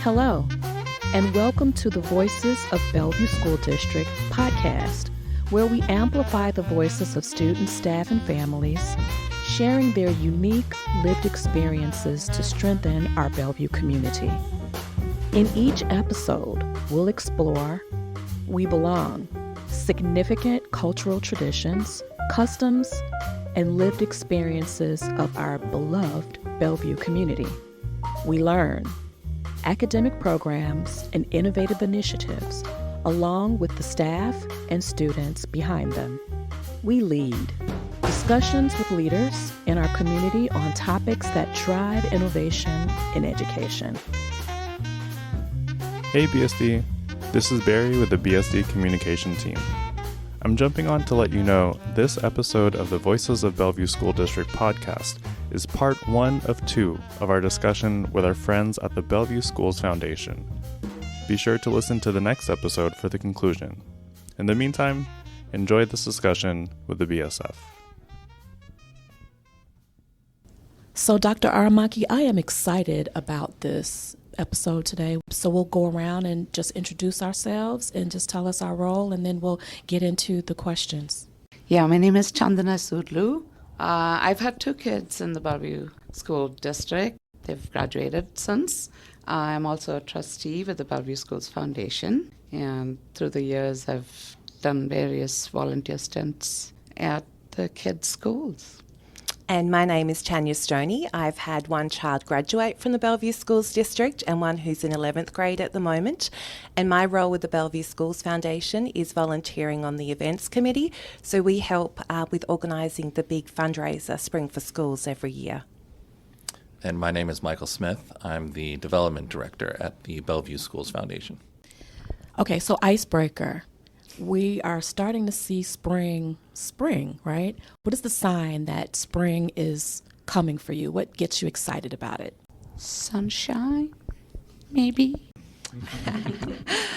Hello, and welcome to the Voices of Bellevue School District podcast, where we amplify the voices of students, staff, and families, sharing their unique lived experiences to strengthen our Bellevue community. In each episode, we'll explore We Belong, significant cultural traditions, customs, and lived experiences of our beloved Bellevue community. We learn academic programs and innovative initiatives, along with the staff and students behind them. We lead discussions with leaders in our community on topics that drive innovation in education. Hey BSD, this is Barry with the BSD Communication Team. I'm jumping on to let you know this episode of the Voices of Bellevue School District podcast is part 1 of 2 of our discussion with our friends at the Bellevue Schools Foundation. Be sure to listen to the next episode for the conclusion. In the meantime, enjoy this discussion with the BSF. So Dr. Aramaki, I am excited about this episode today. So we'll go around and just introduce ourselves and just tell us our role, and then we'll get into the questions. Yeah, my name is Chandana Sudlu. I've had 2 kids in the Bellevue School District. They've graduated since. I'm also a trustee with the Bellevue Schools Foundation, and through the years I've done various volunteer stints at the kids' schools. And my name is Tanya Stoney. I've had 1 child graduate from the Bellevue Schools District and 1 who's in 11th grade at the moment. And my role with the Bellevue Schools Foundation is volunteering on the events committee. So we help with organising the big fundraiser, Spring for Schools, every year. And my name is Michael Smith. I'm the development director at the Bellevue Schools Foundation. Okay, so icebreaker. We are starting to see spring, right? What is the sign that spring is coming for you? What gets you excited about it? Sunshine, maybe.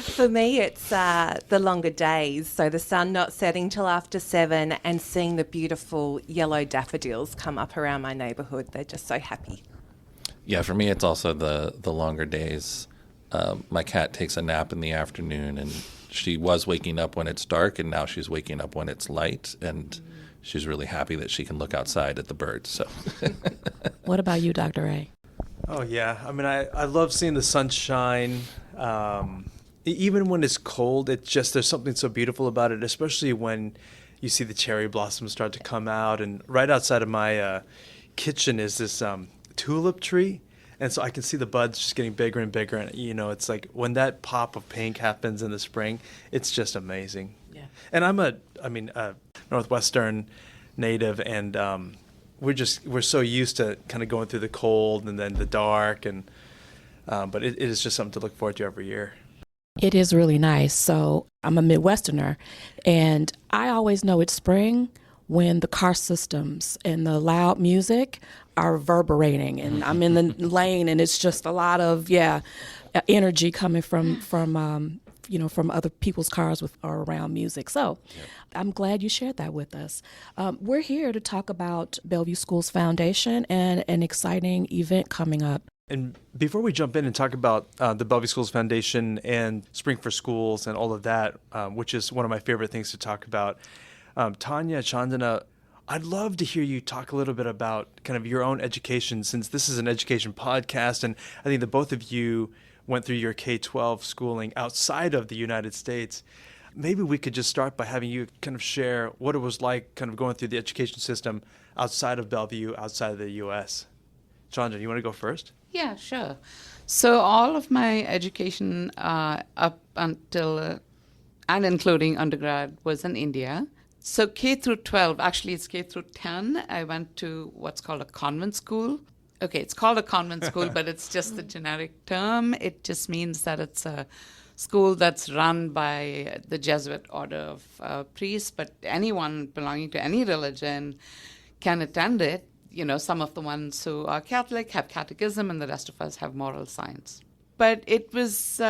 For me, it's the longer days, so the sun not setting till after 7 and seeing the beautiful yellow daffodils come up around my neighbourhood. They're just so happy. Yeah, for me, it's also the longer days. My cat takes a nap in the afternoon, and she was waking up when it's dark, and now she's waking up when it's light, and she's really happy that she can look outside at the birds. So, What about you, Dr. A? Oh, yeah. I mean, I love seeing the sunshine. Even when it's cold, it's just there's something so beautiful about it, especially when you see the cherry blossoms start to come out. And right outside of my kitchen is this tulip tree. And so I can see the buds just getting bigger and bigger. And, it's like when that pop of pink happens in the spring, it's just amazing. Yeah. And I'm a Northwestern native, and we're so used to kind of going through the cold and then the dark. But it is just something to look forward to every year. It is really nice. So I'm a Midwesterner, and I always know it's spring when the car systems and the loud music are reverberating, and I'm in the lane, and it's just a lot of energy coming from other people's cars or around music. So I'm glad you shared that with us. We're here to talk about Bellevue Schools Foundation and an exciting event coming up. And before we jump in and talk about the Bellevue Schools Foundation and Spring for Schools and all of that, which is one of my favorite things to talk about, Tanya, Chandana, I'd love to hear you talk a little bit about kind of your own education, since this is an education podcast, and I think that both of you went through your K-12 schooling outside of the United States. Maybe we could just start by having you kind of share what it was like kind of going through the education system outside of Bellevue, outside of the U.S. Chandana, you want to go first? Yeah, sure. So all of my education up until and including undergrad was in India. So K through 12, actually it's K through 10, I went to what's called a convent school. Okay, it's called a convent school, but it's just the generic term. It just means that it's a school that's run by the Jesuit order of priests, but anyone belonging to any religion can attend it. Some of the ones who are Catholic have catechism, and the rest of us have moral science. But it was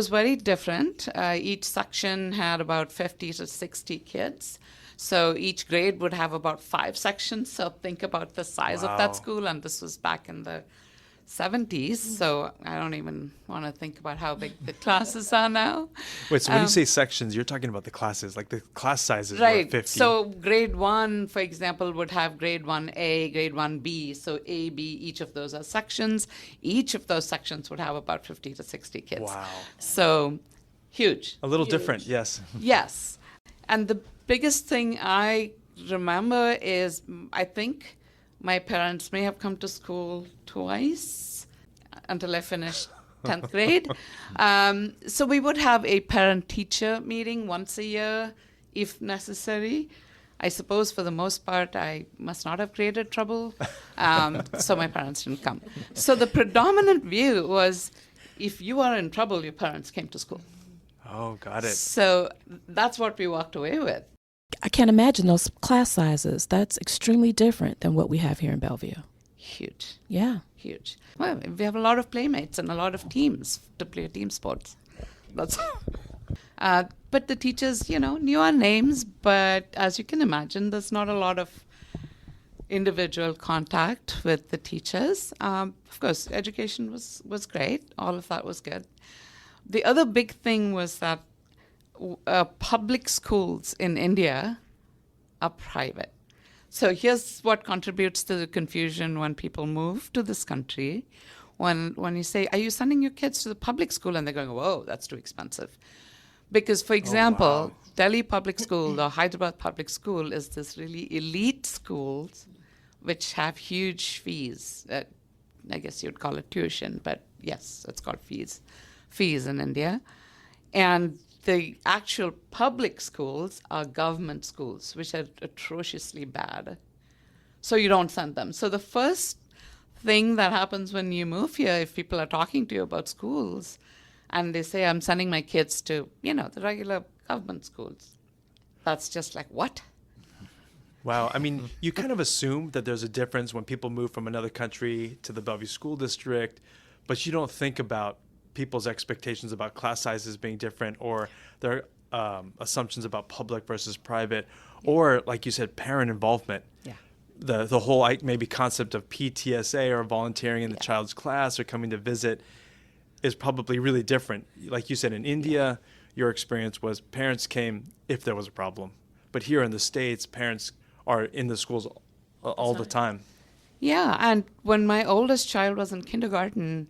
very different. Each section had about 50 to 60 kids. So each grade would have about 5 sections. So think about the size of that school. And this was back in the 70s, so I don't even want to think about how big the classes are now. Wait, so when you say sections, you're talking about the classes, like the class sizes were Right. 50. So grade 1, for example, would have grade 1A, grade 1B. So A, B, each of those are sections. Each of those sections would have about 50 to 60 kids. Wow. So huge. A little different, yes. Yes. And the biggest thing I remember is, I think my parents may have come to school twice until I finished 10th grade. So we would have a parent-teacher meeting once a year, if necessary. I suppose for the most part, I must not have created trouble, so my parents didn't come. So the predominant view was, if you are in trouble, your parents came to school. Oh, got it. So that's what we walked away with. I can't imagine those class sizes. That's extremely different than what we have here in Bellevue. Huge. Yeah. Huge. Well, we have a lot of playmates and a lot of teams to play team sports. That's but the teachers, knew our names, but as you can imagine, there's not a lot of individual contact with the teachers. Of course, education was great. All of that was good. The other big thing was that public schools in India are private. So here's what contributes to the confusion when people move to this country. When you say, are you sending your kids to the public school? And they're going, whoa, that's too expensive. Because, for example, Delhi Public School or Hyderabad Public School is this really elite schools which have huge fees. I guess you'd call it tuition, but yes, it's called fees in India. And the actual public schools are government schools, which are atrociously bad. So you don't send them. So the first thing that happens when you move here, if people are talking to you about schools, and they say, I'm sending my kids to, the regular government schools, that's just like, what? Wow. I mean, you kind of assume that there's a difference when people move from another country to the Bellevue School District, but you don't think about people's expectations about class sizes being different, or their assumptions about public versus private, or like you said, parent involvement. Yeah. The whole maybe concept of PTSA or volunteering in the child's class or coming to visit is probably really different. Like you said, in India, your experience was parents came if there was a problem. But here in the States, parents are in the schools all the time. Yeah, and when my oldest child was in kindergarten,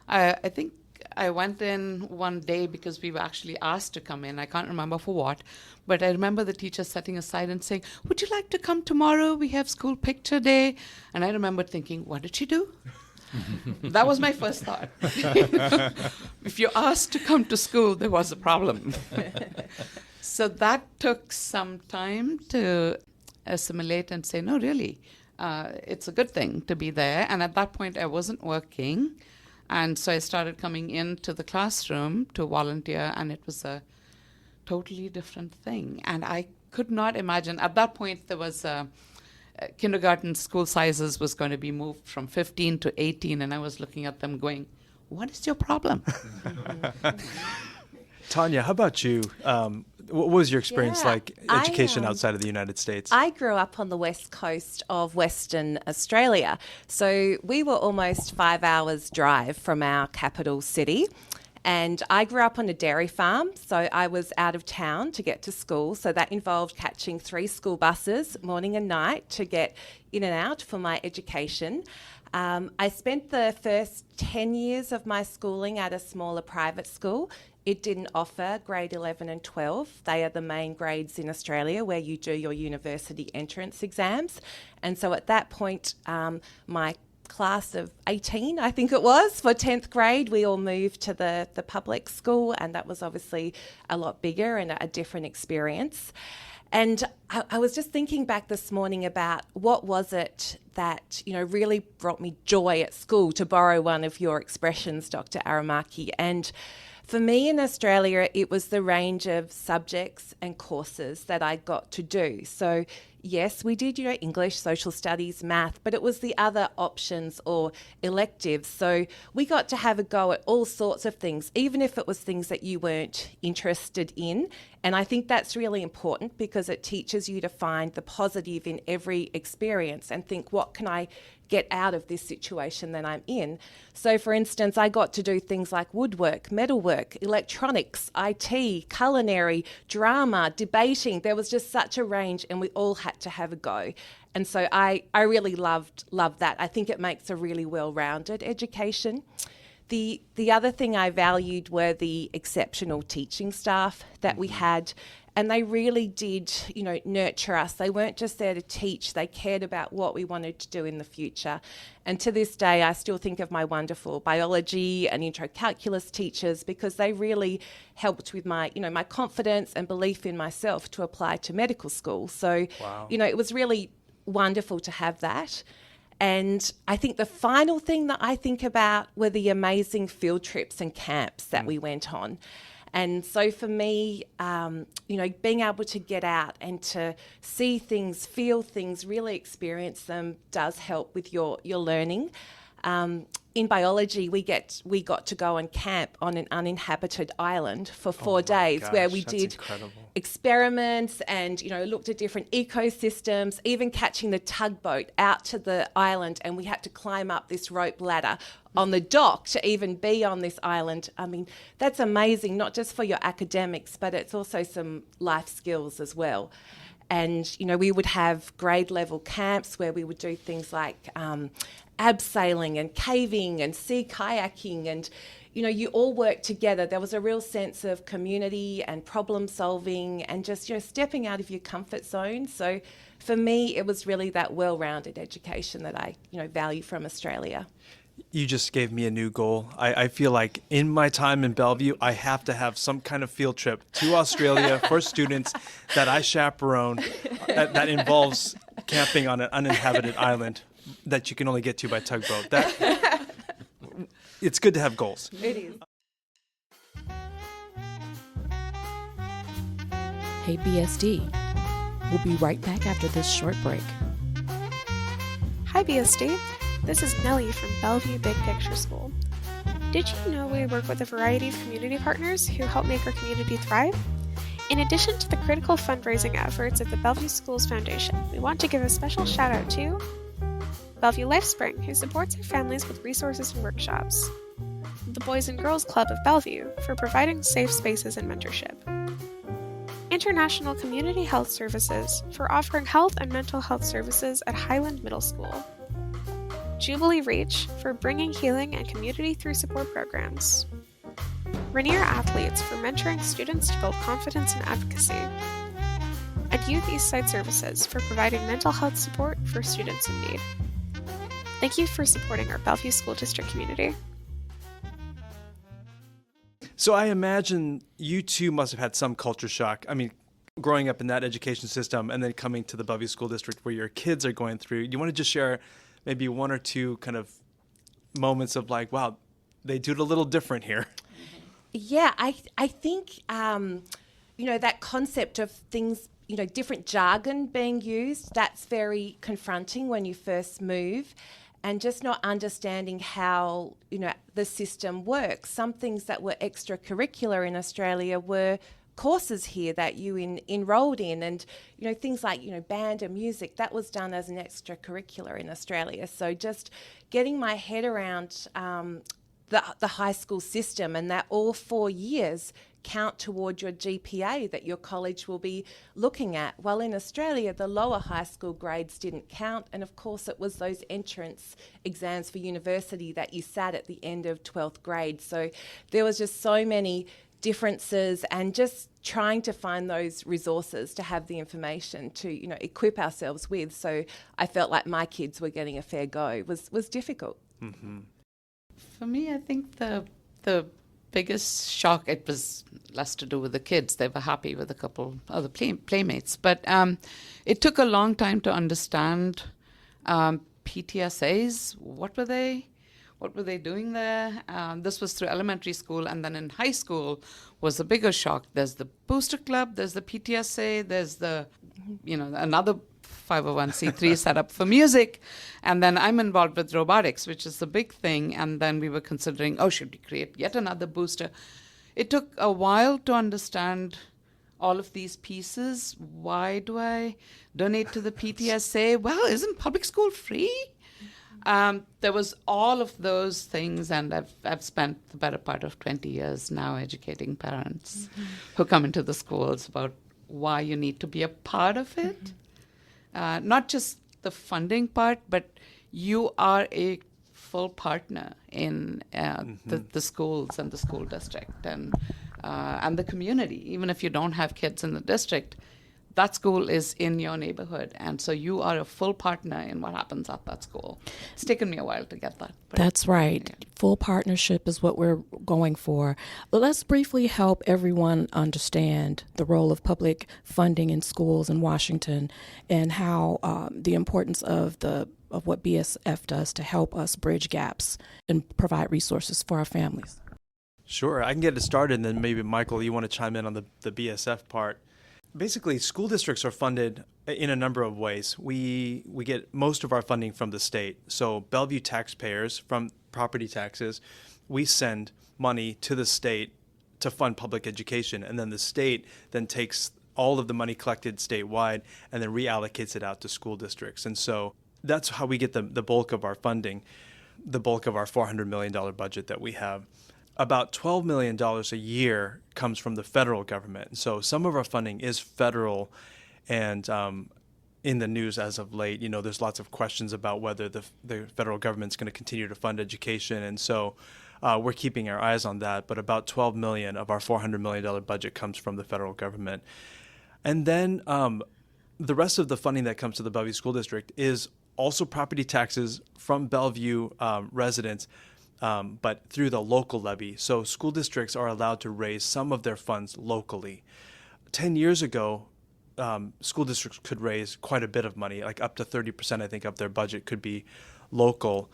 I think I went in one day because we were actually asked to come in. I can't remember for what, but I remember the teacher setting aside and saying, would you like to come tomorrow? We have school picture day. And I remember thinking, what did she do? That was my first thought. If you're asked to come to school, there was a problem. So that took some time to assimilate and say, no, really, it's a good thing to be there. And at that point, I wasn't working. And so I started coming into the classroom to volunteer, and it was a totally different thing. And I could not imagine. At that point, there was kindergarten school sizes was going to be moved from 15 to 18, and I was looking at them going, what is your problem? Tanya, how about you? What was your experience like, education I outside of the United States? I grew up on the west coast of Western Australia. So we were almost 5 hours drive from our capital city. And I grew up on a dairy farm, so I was out of town to get to school. So that involved catching 3 school buses morning and night to get in and out for my education. I spent the first 10 years of my schooling at a smaller private school. It didn't offer grade 11 and 12. They are the main grades in Australia where you do your university entrance exams. And so at that point, my class of 18, I think it was, for 10th grade, we all moved to the public school, and that was obviously a lot bigger and a different experience. And I was just thinking back this morning about what was it that, really brought me joy at school, to borrow one of your expressions, Dr. Aramaki. And for me in Australia, it was the range of subjects and courses that I got to do. So, yes, we did, English, social studies, math, but it was the other options or electives. So we got to have a go at all sorts of things, even if it was things that you weren't interested in. And I think that's really important because it teaches you to find the positive in every experience and think, what can I get out of this situation that I'm in? So, for instance, I got to do things like woodwork, metalwork, electronics, IT, culinary, drama, debating. There was just such a range, and we all had to have a go. And so I really loved that. I think it makes a really well-rounded education. The other thing I valued were the exceptional teaching staff that we had, and they really did, nurture us. They weren't just there to teach, they cared about what we wanted to do in the future. And to this day, I still think of my wonderful biology and intro calculus teachers because they really helped with my, my confidence and belief in myself to apply to medical school. So, Wow. It was really wonderful to have that. And I think the final thing that I think about were the amazing field trips and camps that we went on. And so for me, being able to get out and to see things, feel things, really experience them does help with your learning. In biology, we got to go and camp on an uninhabited island for 4 days, where we did experiments and looked at different ecosystems, even catching the tugboat out to the island, and we had to climb up this rope ladder on the dock to even be on this island. I mean, that's amazing, not just for your academics, but it's also some life skills as well. And, we would have grade level camps where we would do things like abseiling and caving and sea kayaking, and you all work together. There was a real sense of community and problem solving and just stepping out of your comfort zone. So for me, it was really that well-rounded education that I value from Australia. You just gave me a new goal. I feel like in my time in Bellevue, I have to have some kind of field trip to Australia for students that I chaperone that involves camping on an uninhabited island that you can only get to by tugboat. It's good to have goals. It is. Hey, BSD. We'll be right back after this short break. Hi BSD, this is Nellie from Bellevue Big Picture School. Did you know we work with a variety of community partners who help make our community thrive? In addition to the critical fundraising efforts of the Bellevue Schools Foundation, we want to give a special shout out to Bellevue Lifespring, who supports our families with resources and workshops, the Boys and Girls Club of Bellevue for providing safe spaces and mentorship, International Community Health Services for offering health and mental health services at Highland Middle School, Jubilee Reach for bringing healing and community through support programs, Rainier Athletes for mentoring students to build confidence and advocacy, and Youth Eastside Services for providing mental health support for students in need. Thank you for supporting our Bellevue School District community. So I imagine you too must have had some culture shock. I mean, growing up in that education system and then coming to the Bellevue School District where your kids are going through. You want to just share maybe one or two kind of moments of like, wow, they do it a little different here. Yeah, I think, that concept of things, different jargon being used, that's very confronting when you first move. And just not understanding how, the system works. Some things that were extracurricular in Australia were courses here that you enrolled in, and, things like, band and music, that was done as an extracurricular in Australia. So just getting my head around the high school system, and that all 4 years count toward your GPA that your college will be looking at. While in Australia, the lower high school grades didn't count, and of course it was those entrance exams for university that you sat at the end of 12th grade. So there was just so many differences, and just trying to find those resources to have the information to, equip ourselves with. So I felt like my kids were getting a fair go. Was difficult. Mm-hmm. For me, I think the biggest shock, it was less to do with the kids. They were happy with a couple other playmates. But it took a long time to understand PTSAs. What were they doing there? This was through elementary school, and then in high school was a bigger shock. There's the booster club, there's the PTSA, there's the, another 501c3 set up for music. And then I'm involved with robotics, which is the big thing. And then we were considering, should we create yet another booster? It took a while to understand all of these pieces. Why do I donate to the PTSA? Well, isn't public school free? There was all of those things, and I've spent the better part of 20 years now educating parents who come into the schools about why you need to be a part of it. Not just the funding part, but you are a full partner in the schools and the school district and the community. Even if you don't have kids in the district, that school is in your neighborhood, and so you are a full partner in what happens at that school. It's taken me a while to get that. That's right. Yeah. Full partnership is what we're going for. But let's briefly help everyone understand the role of public funding in schools in Washington and how the importance of what BSF does to help us bridge gaps and provide resources for our families. Sure, I can get it started, and then maybe, Michael, you want to chime in on the BSF part. Basically, school districts are funded in a number of ways. We get most of our funding from the state. So Bellevue taxpayers, from property taxes, we send money to the state to fund public education. And then the state then takes all of the money collected statewide and then reallocates it out to school districts. And so that's how we get the bulk of our funding, the bulk of our $400 million budget that we have. About $12 million a year comes from the federal government. So some of our funding is federal, and in the news as of late, there's lots of questions about whether the federal government's going to continue to fund education. And so we're keeping our eyes on that. But about $12 million of our $400 million budget comes from the federal government. And then the rest of the funding that comes to the Bellevue School District is also property taxes from Bellevue residents, but through the local levy. So school districts are allowed to raise some of their funds locally. 10 years ago, school districts could raise quite a bit of money, like up to 30%, I think, of their budget could be local.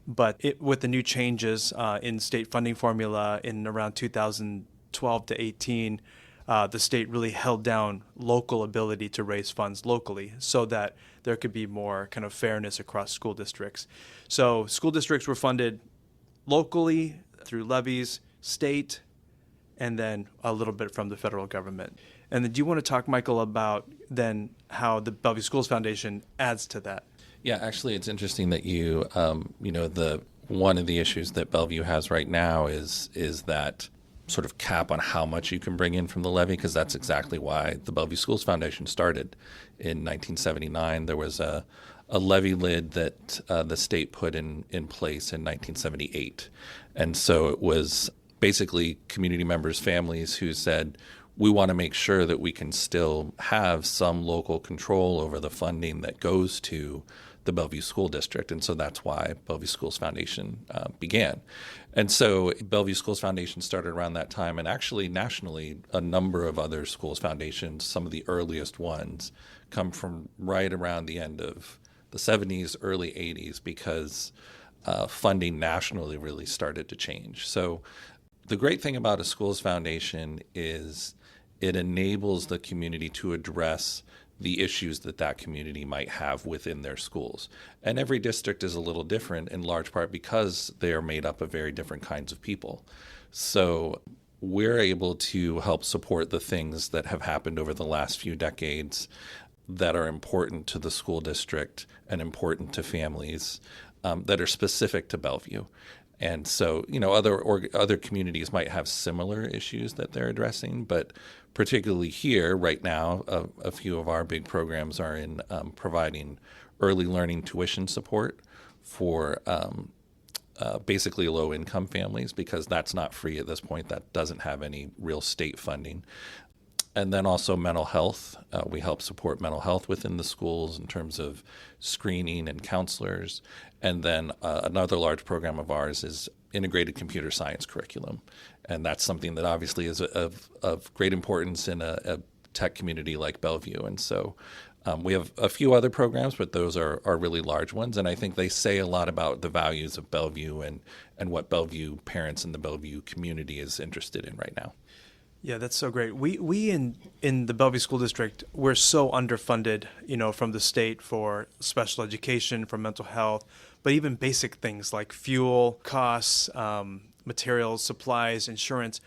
But with the new changes in state funding formula in around 2012 to 18, the state really held down local ability to raise funds locally so that there could be more kind of fairness across school districts. So school districts were funded locally through levies, state, and then a little bit from the federal government. And then do you want to talk, Michael, about then how the Bellevue Schools Foundation adds to that? Yeah, actually, it's interesting that you, one of the issues that Bellevue has right now is that sort of cap on how much you can bring in from the levy, because that's exactly why the Bellevue Schools Foundation started in 1979. There was a levy lid that the state put in place in 1978. And so it was basically community members, families who said, we want to make sure that we can still have some local control over the funding that goes to the Bellevue School District. And so that's why Bellevue Schools Foundation began. And so Bellevue Schools Foundation started around that time, and actually nationally, a number of other schools foundations, some of the earliest ones, come from right around the end of the 70s, early 80s, because funding nationally really started to change. So the great thing about a schools foundation is it enables the community to address the issues that community might have within their schools. And every district is a little different, in large part because they are made up of very different kinds of people. So we're able to help support the things that have happened over the last few decades that are important to the school district and important to families that are specific to Bellevue. And so, other communities might have similar issues that they're addressing, but particularly here right now, a few of our big programs are in providing early learning tuition support for basically low-income families, because that's not free at this point. That doesn't have any real state funding. And then also mental health. We help support mental health within the schools in terms of screening and counselors. And then another large program of ours is integrated computer science curriculum. And that's something that obviously is of great importance in a tech community like Bellevue. And so we have a few other programs, but those are really large ones. And I think they say a lot about the values of Bellevue and what Bellevue parents and the Bellevue community is interested in right now. Yeah, that's so great. We in the Bellevue School District, we're so underfunded, from the state for special education, for mental health, but even basic things like fuel costs, materials, supplies, insurance.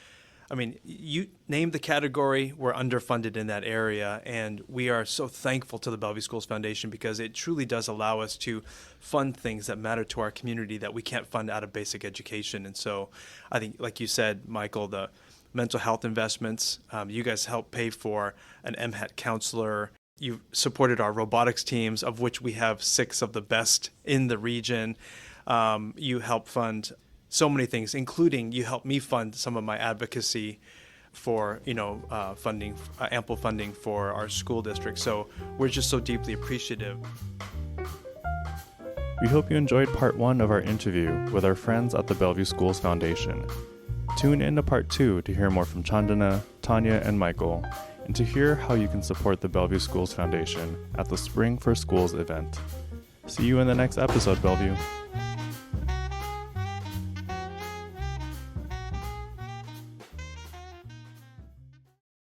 I mean, you name the category, we're underfunded in that area, and we are so thankful to the Bellevue Schools Foundation because it truly does allow us to fund things that matter to our community that we can't fund out of basic education. And so I think, like you said, Michael, the mental health investments, you guys help pay for an MHAT counselor. You supported our robotics teams, of which we have 6 of the best in the region. You help fund so many things, including you helped me fund some of my advocacy for, funding, ample funding for our school district. So we're just so deeply appreciative. We hope you enjoyed part 1 of our interview with our friends at the Bellevue Schools Foundation. Tune in to part 2 to hear more from Chandana, Tanya, and Michael, and to hear how you can support the Bellevue Schools Foundation at the Spring for Schools event. See you in the next episode, Bellevue.